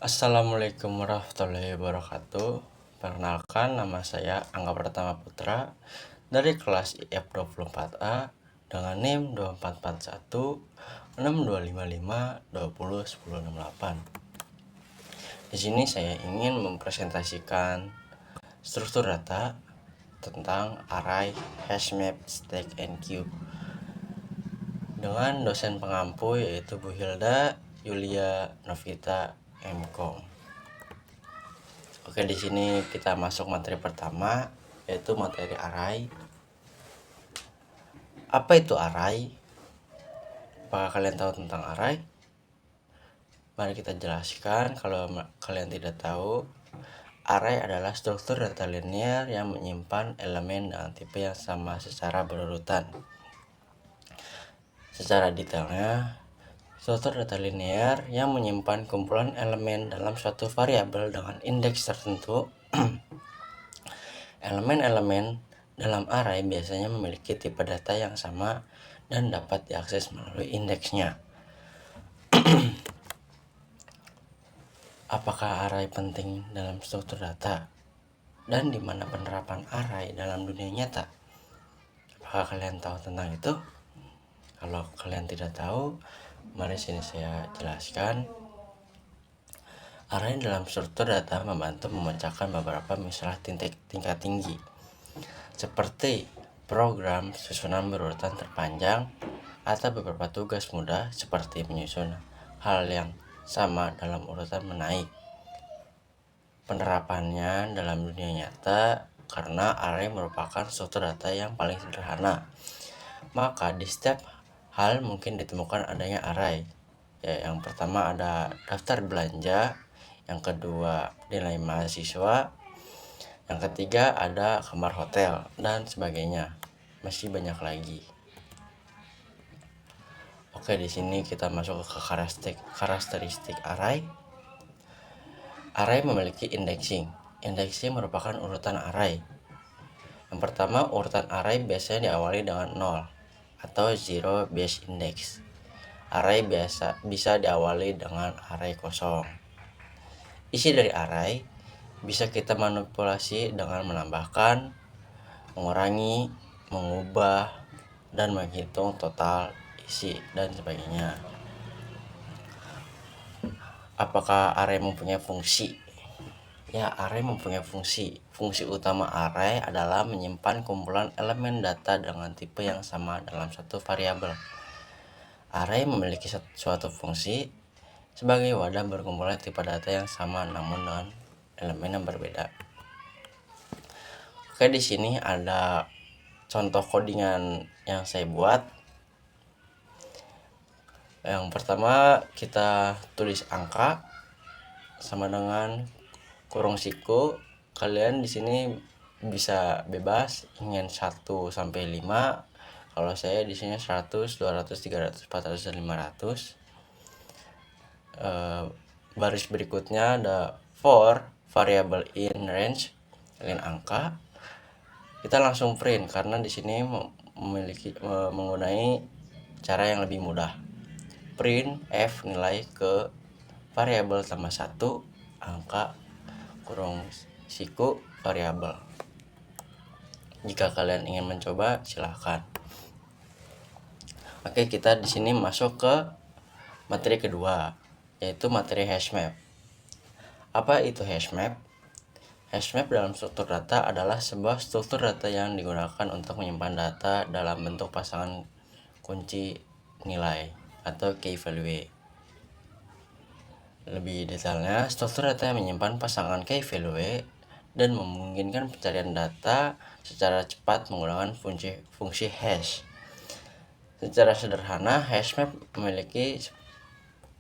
Assalamualaikum warahmatullahi wabarakatuh. Perkenalkan, nama saya Angga Pratama Putra dari kelas IF24A dengan NIM 2441 6255 20 10 68. Di sini saya ingin mempresentasikan struktur data tentang array, hash map, stack, and queue dengan dosen pengampu yaitu Bu Hilda Yulia Novita MKom. Oke, di sini kita masuk materi pertama, yaitu materi array. Apa itu array? Apakah kalian tahu tentang array? Mari kita jelaskan. Kalau kalian tidak tahu, array adalah struktur data linear yang menyimpan elemen dengan tipe yang sama secara berurutan. Secara detailnya, struktur data linear yang menyimpan kumpulan elemen dalam suatu variabel dengan indeks tertentu. Elemen-elemen dalam array biasanya memiliki tipe data yang sama dan dapat diakses melalui indeksnya. Apakah array penting dalam struktur data? Dan di mana penerapan array dalam dunia nyata? Apakah kalian tahu tentang itu? Kalau kalian tidak tahu, mari sini saya jelaskan. Array dalam struktur data membantu memecahkan beberapa masalah tingkat tinggi, seperti program susunan berurutan terpanjang atau beberapa tugas mudah seperti menyusun hal yang sama dalam urutan menaik. Penerapannya dalam dunia nyata karena array merupakan struktur data yang paling sederhana, maka di setiap hal mungkin ditemukan adanya array. Yang pertama ada daftar belanja, yang kedua nilai mahasiswa, yang ketiga ada kamar hotel, dan sebagainya. Masih banyak lagi. Oke, di sini kita masuk ke karakteristik array. Array memiliki indexing. Indexing merupakan urutan array. Yang pertama, urutan array biasanya diawali dengan 0 atau zero base index. Array bisa diawali dengan array kosong. Isi dari array bisa kita manipulasi dengan menambahkan, mengurangi, mengubah, dan menghitung total isi dan sebagainya. Apakah array mempunyai fungsi? Ya, array mempunyai fungsi. Fungsi utama array adalah menyimpan kumpulan elemen data dengan tipe yang sama dalam satu variabel. Array memiliki suatu fungsi sebagai wadah berkumpulnya tipe data yang sama namun dengan elemen yang berbeda. Oke, di sini ada contoh codingan yang saya buat. Yang pertama, kita tulis angka sama dengan kurung siku. Kalian di sini bisa bebas ingin 1 sampai 5. Kalau saya di sini 100, 200, 300, 400, dan 500. Baris berikutnya ada for variable in range dengan angka. Kita langsung print karena di sini menggunakan cara yang lebih mudah. Print f nilai ke variabel tambah 1 angka kurung siku variabel. Jika kalian ingin mencoba, silahkan. Oke, kita di sini masuk ke materi kedua, yaitu materi hashmap. Apa itu hashmap? Hashmap dalam struktur data adalah sebuah struktur data yang digunakan untuk menyimpan data dalam bentuk pasangan kunci nilai atau key value. Lebih detailnya, struktur data yang menyimpan pasangan key value dan memungkinkan pencarian data secara cepat menggunakan fungsi hash. Secara sederhana, hashmap memiliki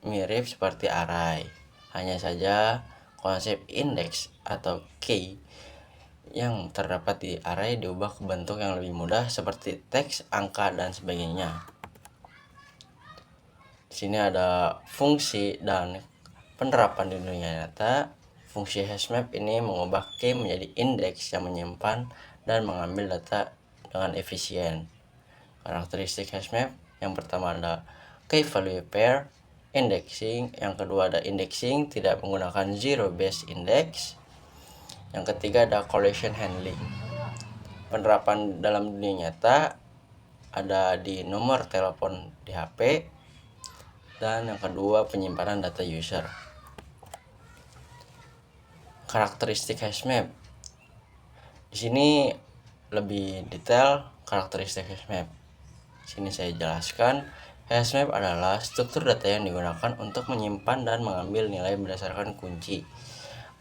mirip seperti array. Hanya saja konsep indeks atau key yang terdapat di array diubah ke bentuk yang lebih mudah seperti teks, angka, dan sebagainya. Di sini ada fungsi dan penerapan di dunia nyata. Fungsi hashmap ini mengubah key menjadi indeks yang menyimpan dan mengambil data dengan efisien. Karakteristik hashmap yang pertama ada key value pair. indexing. Yang kedua ada indexing tidak menggunakan zero base index. Yang ketiga ada collision handling. Penerapan dalam dunia nyata ada di nomor telepon di HP. Dan yang kedua penyimpanan data user. Karakteristik hashmap. Di sini lebih detail karakteristik hashmap. Sini saya jelaskan, hashmap adalah struktur data yang digunakan untuk menyimpan dan mengambil nilai berdasarkan kunci.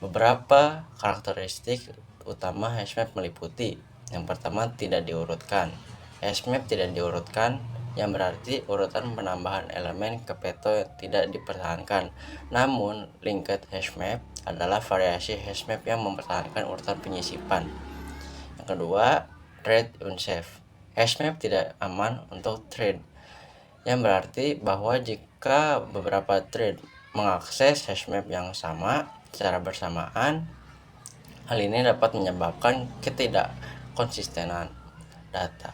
Beberapa karakteristik utama hashmap meliputi: yang pertama, tidak diurutkan. Hashmap tidak diurutkan, yang berarti urutan penambahan elemen ke peto tidak dipertahankan. Namun, linked hashmap adalah variasi hashmap yang mempertahankan urutan penyisipan. Yang kedua, thread unsafe. Hashmap tidak aman untuk thread, yang berarti bahwa jika beberapa thread mengakses hashmap yang sama secara bersamaan, hal ini dapat menyebabkan ketidakkonsistenan data.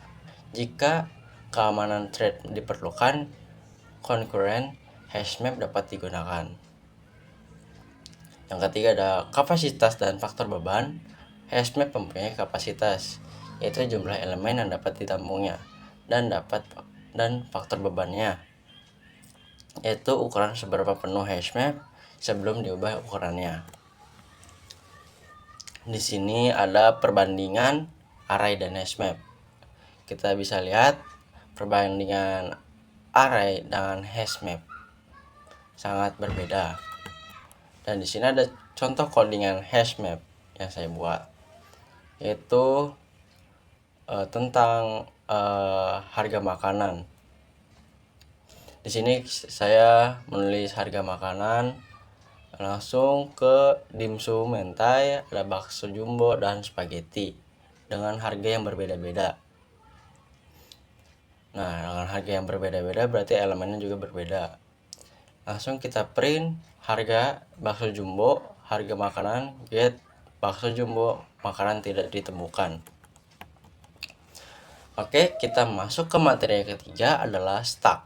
Jika keamanan thread diperlukan, concurrent hashmap dapat digunakan. Yang ketiga ada kapasitas dan faktor beban. Hashmap mempunyai kapasitas, yaitu jumlah elemen yang dapat ditampungnya, dan faktor bebannya, yaitu ukuran seberapa penuh hashmap sebelum diubah ukurannya. Di sini ada perbandingan array dan hashmap. Kita bisa lihat perbandingan array dengan hashmap sangat berbeda. Dan di sini ada contoh codingan hashmap yang saya buat, yaitu tentang harga makanan. Di sini saya menulis harga makanan, langsung ke dimsum mentai, ada bakso jumbo dan spaghetti dengan harga yang berbeda-beda. Nah, dengan harga yang berbeda-beda berarti elemennya juga berbeda. Langsung kita print harga bakso jumbo, harga makanan, get bakso jumbo, makanan tidak ditemukan. Oke, kita masuk ke materi yang ketiga adalah stack.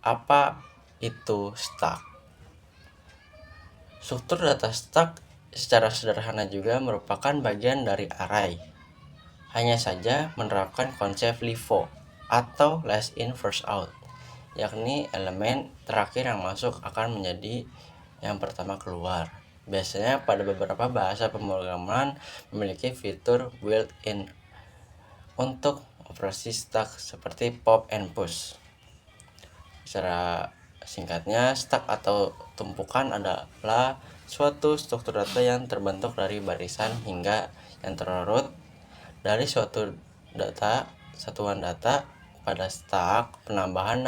Apa itu stack? Struktur data stack secara sederhana juga merupakan bagian dari array. Hanya saja menerapkan konsep LIFO atau last in first out, yakni elemen terakhir yang masuk akan menjadi yang pertama keluar. Biasanya pada beberapa bahasa pemrograman memiliki fitur built-in untuk operasi stack seperti pop and push. Secara singkatnya, stack atau tumpukan adalah suatu struktur data yang terbentuk dari barisan hingga yang terurut dari suatu satuan data. Pada stack, penambahan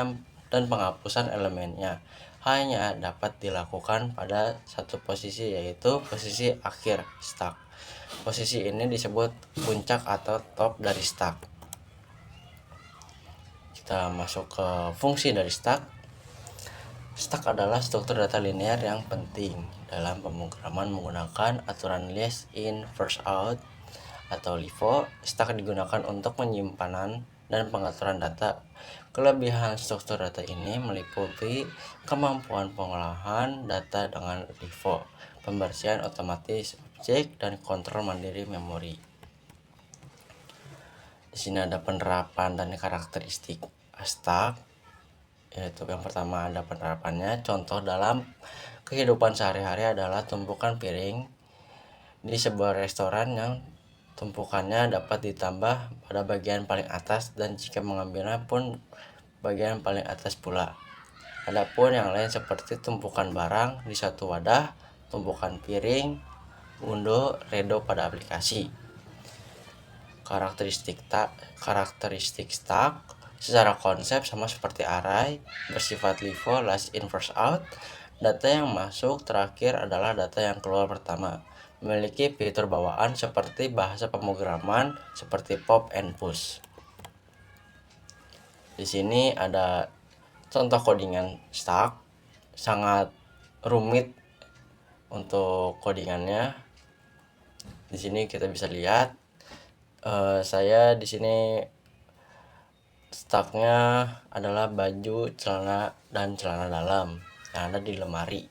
dan penghapusan elemennya hanya dapat dilakukan pada satu posisi, yaitu posisi akhir stack. Posisi ini disebut puncak atau top dari stack. Kita masuk ke fungsi dari stack. Stack adalah struktur data linear yang penting dalam pemrograman menggunakan aturan last in first out atau LIFO. Stack digunakan untuk penyimpanan dan pengaturan data. Kelebihan struktur data ini meliputi kemampuan pengolahan data dengan LIFO, pembersihan otomatis objek, dan kontrol mandiri memori. Di sini ada penerapan dan karakteristik stack, yaitu yang pertama ada penerapannya. Contoh dalam kehidupan sehari-hari adalah tumpukan piring di sebuah restoran yang tumpukannya dapat ditambah pada bagian paling atas dan jika mengambilnya pun bagian paling atas pula. Adapun yang lain seperti tumpukan barang di satu wadah, tumpukan piring, undo, redo pada aplikasi. Karakteristik stack secara konsep sama seperti array, bersifat LIFO last in first out. Data yang masuk terakhir adalah data yang keluar pertama. Memiliki fitur bawaan seperti bahasa pemrograman seperti pop and push. Di sini ada contoh codingan stack, sangat rumit untuk codingannya. Di sini kita bisa lihat saya di sini Stoknya adalah baju, celana, dan celana dalam yang ada di lemari.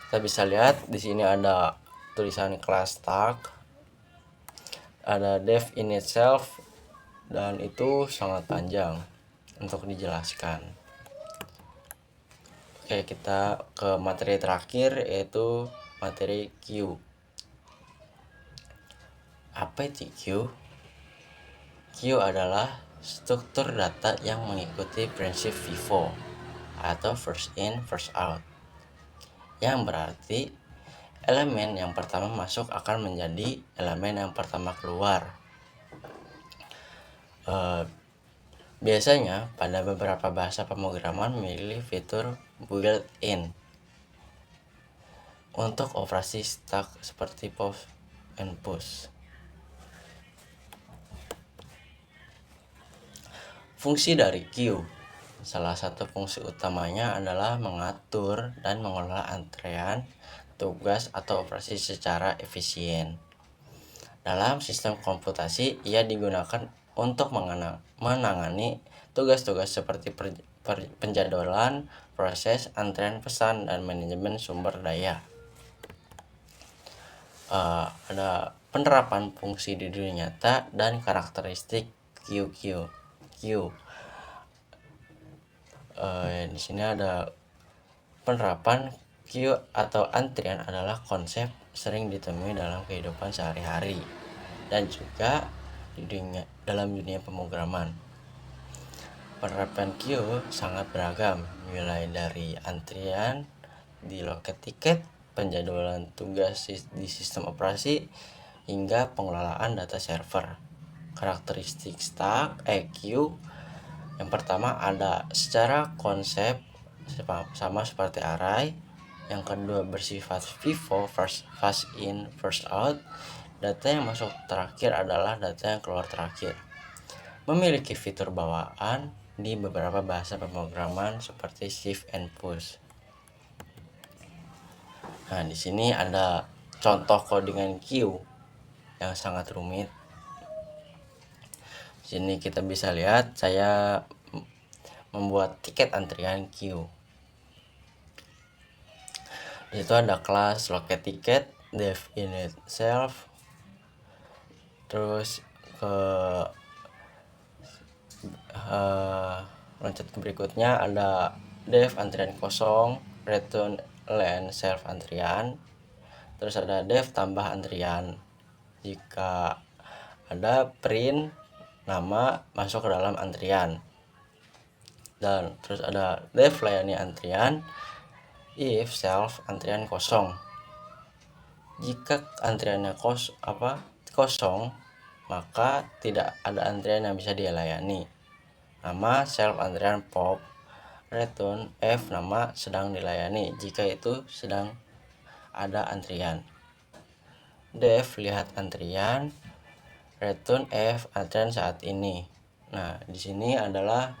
Kita bisa lihat di sini ada tulisan class tag, ada def in itself, dan itu sangat panjang untuk dijelaskan. Oke, kita ke materi terakhir, yaitu materi Q. Apa itu Q? Q adalah struktur data yang mengikuti prinsip FIFO atau first in first out, yang berarti elemen yang pertama masuk akan menjadi elemen yang pertama keluar. Biasanya pada beberapa bahasa pemrograman memilih fitur built-in untuk operasi stack seperti pop and push. Fungsi dari Q, salah satu fungsi utamanya adalah mengatur dan mengelola antrean, tugas, atau operasi secara efisien. Dalam sistem komputasi, ia digunakan untuk menangani tugas-tugas seperti penjadwalan, proses, antrean pesan, dan manajemen sumber daya. Ada penerapan fungsi di dunia nyata dan karakteristik Q. Di sini ada penerapan Q atau antrian adalah konsep sering ditemui dalam kehidupan sehari-hari dan juga dalam dunia pemrograman. Penerapan Q sangat beragam, mulai dari antrian di loket tiket, penjadwalan tugas di sistem operasi, hingga pengelolaan data server. Karakteristik stack Q yang pertama ada secara konsep sama seperti array. Yang kedua bersifat FIFO, first in first out. Data yang masuk terakhir adalah data yang keluar terakhir. Memiliki fitur bawaan di beberapa bahasa pemrograman seperti shift and push. Nah, di sini ada contoh codingan Q yang sangat rumit. Di sini kita bisa lihat saya membuat tiket antrian Q. Di situ ada kelas loket tiket, def in itself, terus loncat ke berikutnya ada def antrian kosong, return line self antrian, terus ada def tambah antrian. Jika ada print nama masuk ke dalam antrian, dan terus ada def layani antrian if self antrian kosong. Jika antriannya kosong, maka tidak ada antrian yang bisa dilayani. Nama self antrian pop, return f nama sedang dilayani jika itu sedang ada antrian. Def lihat antrian, return f antrian saat ini. Nah, di sini adalah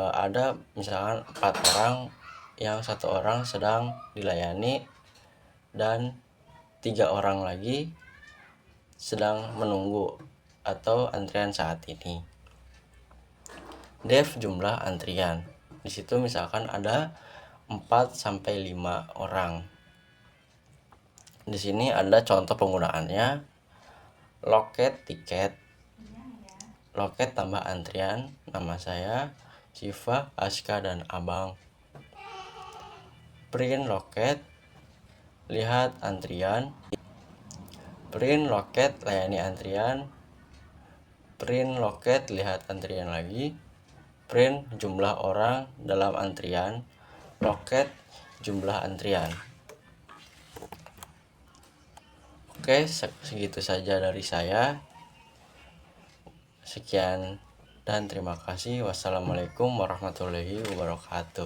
ada misalkan 4 orang, yang 1 orang sedang dilayani dan 3 orang lagi sedang menunggu atau antrian saat ini. Def jumlah antrian. Di situ misalkan ada 4 sampai 5 orang. Di sini ada contoh penggunaannya. Loket tiket, loket tambah antrian, nama saya Siva, Aska, dan Abang. Print loket, lihat antrian. Print loket, layani antrian. Print loket, lihat antrian lagi. Print jumlah orang dalam antrian. Loket jumlah antrian. Oke, segitu saja dari saya. Sekian dan terima kasih. Wassalamualaikum warahmatullahi wabarakatuh.